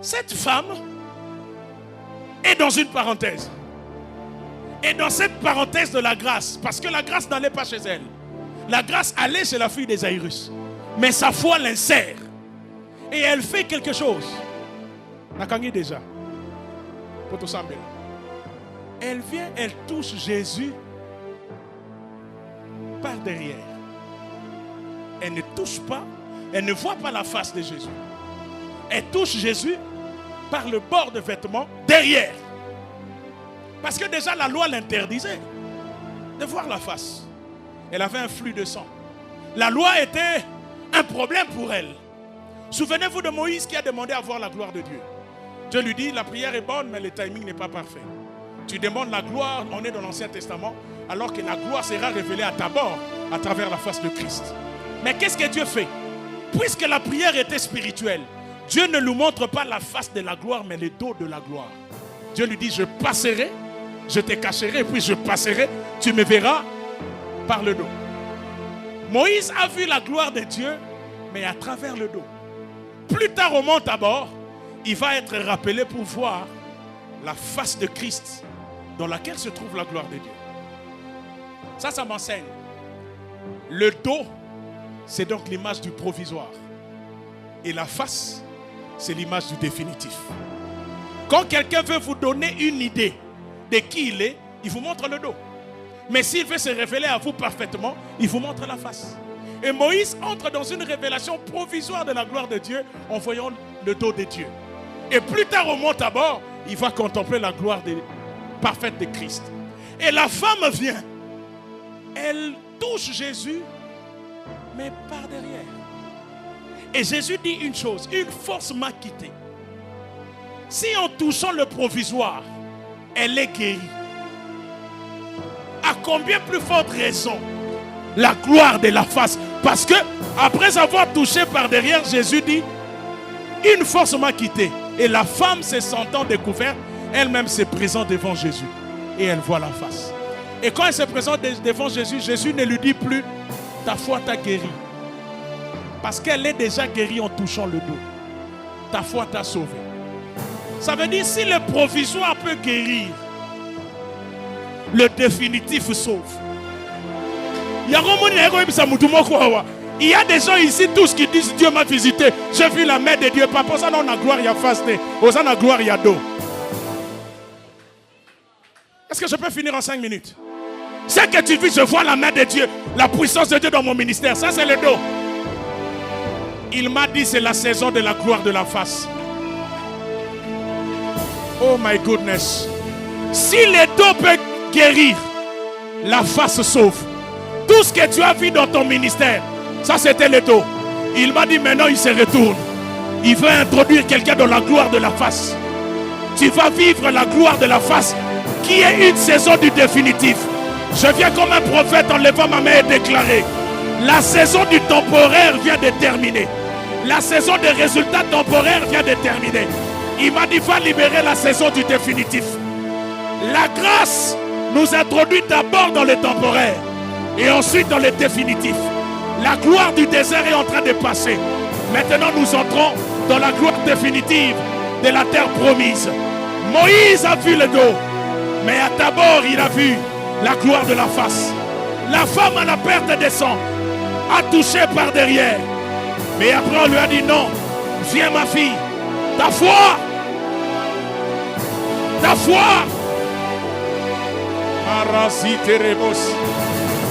Cette femme est dans une parenthèse. Et dans cette parenthèse de la grâce, parce que la grâce n'allait pas chez elle. La grâce allait chez la fille d'Ésaïrus. Mais sa foi l'insère. Et elle fait quelque chose. Nakangi déjà. Elle vient, elle touche Jésus par derrière. Elle ne touche pas, elle ne voit pas la face de Jésus. Elle touche Jésus par le bord de vêtements derrière. Parce que déjà la loi l'interdisait de voir la face. Elle avait un flux de sang. La loi était un problème pour elle. Souvenez-vous de Moïse qui a demandé à voir la gloire de Dieu. Dieu lui dit, la prière est bonne, mais le timing n'est pas parfait. Tu demandes la gloire, on est dans l'Ancien Testament, alors que la gloire sera révélée à ta mort, à travers la face de Christ. Mais qu'est-ce que Dieu fait? Puisque la prière était spirituelle, Dieu ne nous montre pas la face de la gloire, mais le dos de la gloire. Dieu lui dit, je passerai, je te cacherai, puis je passerai, tu me verras par le dos. Moïse a vu la gloire de Dieu, mais à travers le dos. Plus tard au mont Tabor, il va être rappelé pour voir la face de Christ dans laquelle se trouve la gloire de Dieu. Ça m'enseigne. Le dos, c'est donc l'image du provisoire. Et la face, c'est l'image du définitif. Quand quelqu'un veut vous donner une idée de qui il est, il vous montre le dos. Mais s'il veut se révéler à vous parfaitement, il vous montre la face. Et Moïse entre dans une révélation provisoire de la gloire de Dieu en voyant le dos de Dieu. Et plus tard au mont Tabor, il va contempler la gloire parfaite de Christ. Et la femme vient. Elle touche Jésus, mais par derrière. Et Jésus dit une chose, une force m'a quitté. Si en touchant le provisoire, elle est guérie, à combien plus forte raison la gloire de la face? Parce que après avoir touché par derrière, Jésus dit, une force m'a quitté. Et la femme se sentant découverte, elle-même se présente devant Jésus. Et elle voit la face. Et quand elle se présente devant Jésus, Jésus ne lui dit plus, ta foi t'a guéri. Parce qu'elle est déjà guérie en touchant le dos. Ta foi t'a sauvé. Ça veut dire, si le provisoire peut guérir, le définitif sauve. Il y a des gens ici tous qui disent Dieu m'a visité, j'ai vu la main de Dieu. Pas pour ça on a gloire, il y a fasté. Aux a gloire, il y a dos. Est-ce que je peux finir en 5 minutes? Ce que tu vis, je vois la main de Dieu, la puissance de Dieu dans mon ministère. Ça c'est le dos. Il m'a dit c'est la saison de la gloire de la face. Oh my goodness. Si le dos peut guérir, la face sauve. Tout ce que tu as vu dans ton ministère, ça c'était le dos. Il m'a dit maintenant il se retourne. Il veut introduire quelqu'un dans la gloire de la face. Tu vas vivre la gloire de la face qui est une saison du définitif. Je viens comme un prophète en levant ma main et déclarer, la saison du temporaire vient de terminer. La saison des résultats temporaires vient de terminer. Il m'a dit va libérer la saison du définitif. La grâce nous introduit d'abord dans le temporaire et ensuite dans le définitif. La gloire du désert est en train de passer. Maintenant nous entrons dans la gloire définitive de la terre promise. Moïse a vu le dos, mais à Tabor il a vu la gloire de la face. La femme à la perte de sang a touché par derrière. Mais après on lui a dit non, viens ma fille, ta foi, ta foi.